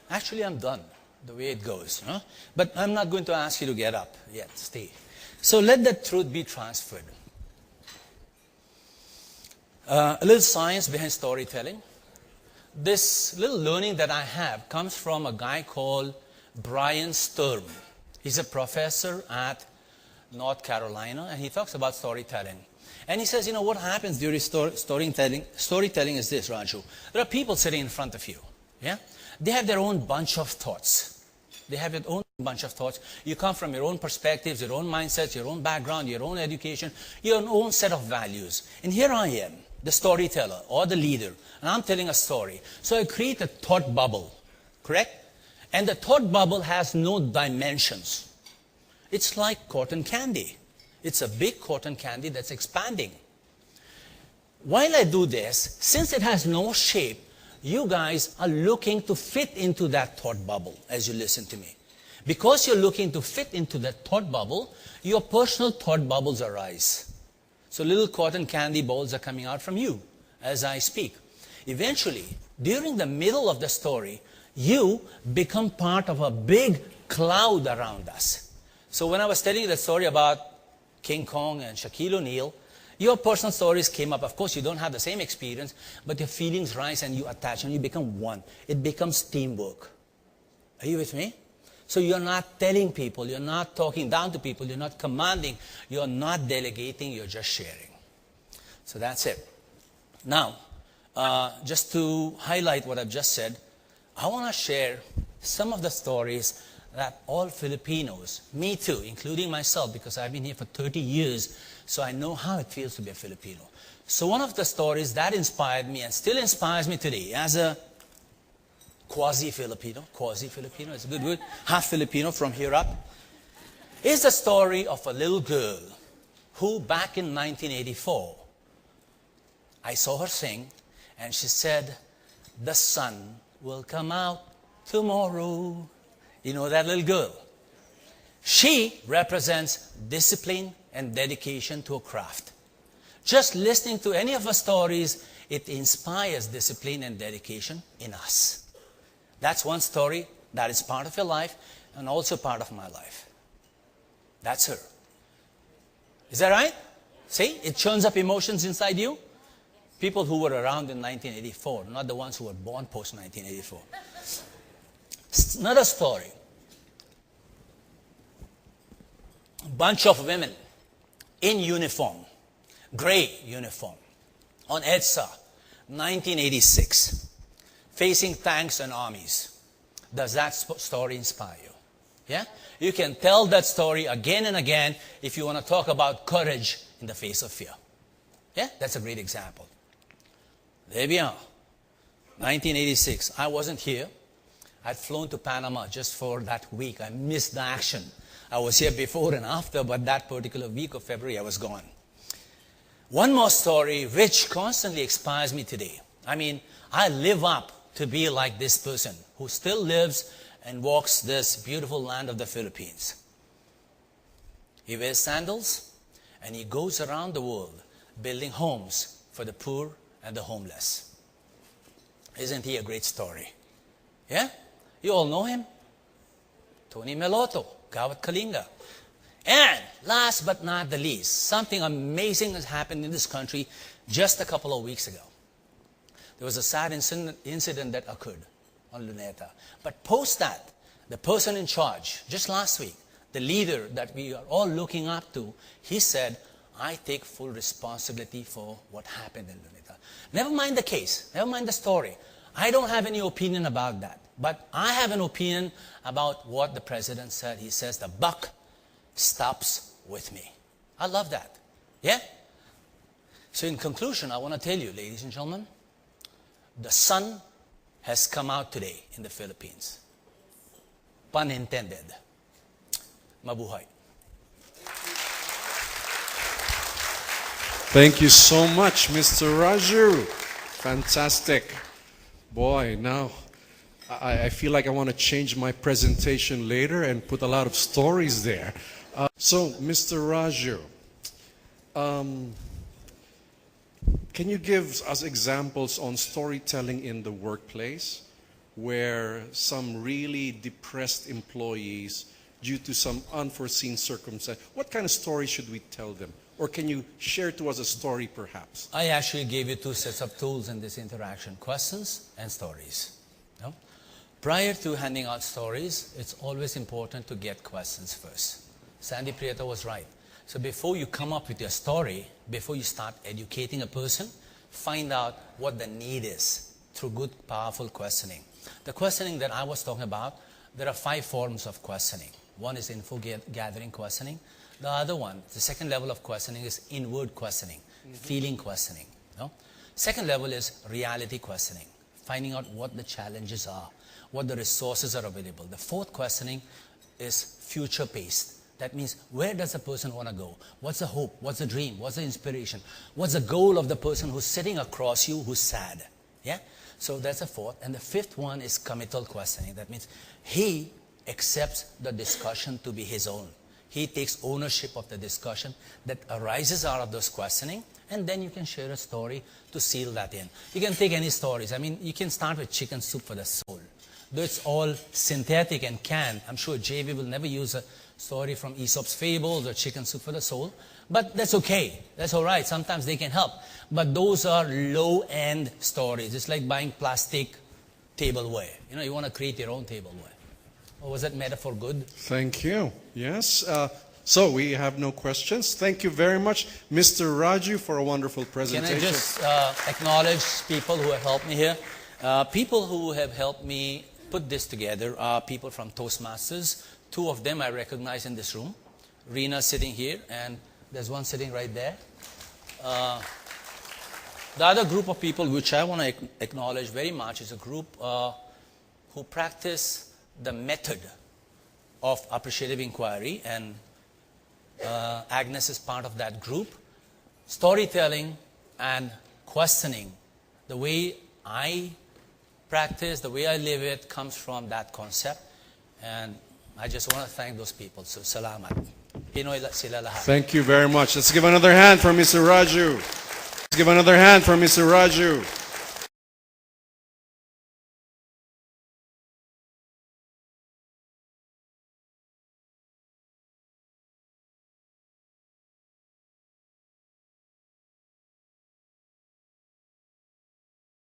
Actually, I'm done the way it goes. But I'm not going to ask you to get up yet. Stay. So let that truth be transferred. A little science behind storytelling. This little learning that I have comes from a guy called Brian Sturm. He's a professor at North Carolina, and he talks about storytelling. And he says, what happens during storytelling? Storytelling is this, Raju. There are people sitting in front of you. Yeah? They have their own bunch of thoughts. They have their own bunch of thoughts. You come from your own perspectives, your own mindsets, your own background, your own education, your own set of values. And here I am, the storyteller or the leader, and I'm telling a story. So I create a thought bubble, correct? And the thought bubble has no dimensions. It's like cotton candy. It's a big cotton candy that's expanding. While I do this, since it has no shape, you guys are looking to fit into that thought bubble as you listen to me. Because you're looking to fit into that thought bubble, your personal thought bubbles arise. So little cotton candy balls are coming out from you as I speak. Eventually, during the middle of the story, you become part of a big cloud around us. So when I was telling you the story about King Kong and Shaquille O'Neal, your personal stories came up. Of course, you don't have the same experience, but your feelings rise and you attach and you become one. It becomes teamwork. Are you with me? So you're not telling people, you're not talking down to people, you're not commanding, you're not delegating, you're just sharing. So that's it. Now, just to highlight what I've just said, I want to share some of the stories that all Filipinos, me too, including myself, because I've been here for 30 years, so I know how it feels to be a Filipino. So one of the stories that inspired me and still inspires me today as a quasi-Filipino, is a good word, half Filipino from here up, is the story of a little girl who back in 1984, I saw her sing, and she said, "The sun will come out tomorrow." You know that little girl? She represents discipline and dedication to a craft. Just listening to any of her stories, it inspires discipline and dedication in us. That's one story that is part of your life and also part of my life. That's her. Is that right? See, it churns up emotions inside you. People who were around in 1984, not the ones who were born post-1984. Another story. A bunch of women in uniform, gray uniform, on EDSA, 1986, facing tanks and armies. Does that story inspire you? Yeah? You can tell that story again and again if you want to talk about courage in the face of fear. Yeah? That's a great example. There we are. 1986. I wasn't here. I'd flown to Panama just for that week. I missed the action. I was here before and after, but that particular week of February, I was gone. One more story which constantly inspires me today. I mean, I live up to be like this person who still lives and walks this beautiful land of the Philippines. He wears sandals and he goes around the world building homes for the poor and the homeless. Isn't he a great story? Yeah? You all know him? Tony Meloto, Gawat Kalinga. And last but not the least, something amazing has happened in this country just a couple of weeks ago. There was a sad incident that occurred on Luneta. But post that, the person in charge, just last week, the leader that we are all looking up to, he said, "I take full responsibility for what happened in Luneta." Never mind the case, never mind the story. I don't have any opinion about that. But I have an opinion about what the president said. He says, "The buck stops with me." I love that. Yeah? So in conclusion, I want to tell you, ladies and gentlemen, the sun has come out today in the Philippines. Pun intended. Mabuhay. Thank you so much, Mr. Raju. Fantastic. Boy, now I feel like I want to change my presentation later and put a lot of stories there. So, Mr. Raju, can you give us examples on storytelling in the workplace? where some really depressed employees, due to some unforeseen circumstance, what kind of story should we tell them? Or can you share to us a story perhaps? I actually gave you two sets of tools in this interaction, questions and stories. No? Prior to handing out stories, it's always important to get questions first. Sandy Prieto was right. So before you come up with your story, before you start educating a person, find out what the need is through good, powerful questioning. The questioning that I was talking about, there are 5 forms of questioning. One is info gathering questioning. The other one, the second level of questioning is inward questioning, feeling questioning. No? Second level is reality questioning, finding out what the challenges are, what the resources are available. The fourth questioning is future-based. That means, where does the person want to go? What's the hope? What's the dream? What's the inspiration? What's the goal of the person who's sitting across you who's sad? Yeah? So that's the fourth. And the fifth one is committal questioning. That means he accepts the discussion to be his own. He takes ownership of the discussion that arises out of those questioning, and then you can share a story to seal that in. You can take any stories. I mean, you can start with chicken soup for the soul. Though it's all synthetic and canned, I'm sure JV will never use a story from Aesop's Fables or chicken soup for the soul, but that's okay. That's all right. Sometimes they can help. But those are low-end stories. It's like buying plastic tableware. You know, you want to create your own tableware. Or was that metaphor good? Thank you. Yes. So we have no questions. Thank you very much, Mr. Raju, for a wonderful presentation. Can I just acknowledge people who have helped me here? People who have helped me put this together are people from Toastmasters. 2 of them I recognize in this room. Rena sitting here, and there's one sitting right there. The other group of people which I want to acknowledge very much is a group who practice the method of appreciative inquiry, and Agnes is part of that group. Storytelling and questioning, the way I practice, the way I live it, comes from that concept, and I just want to thank those people. So, salamat. Pinoy sila lahat. Thank you very much. Let's give another hand for Mr. Raju. Let's give another hand for Mr. Raju.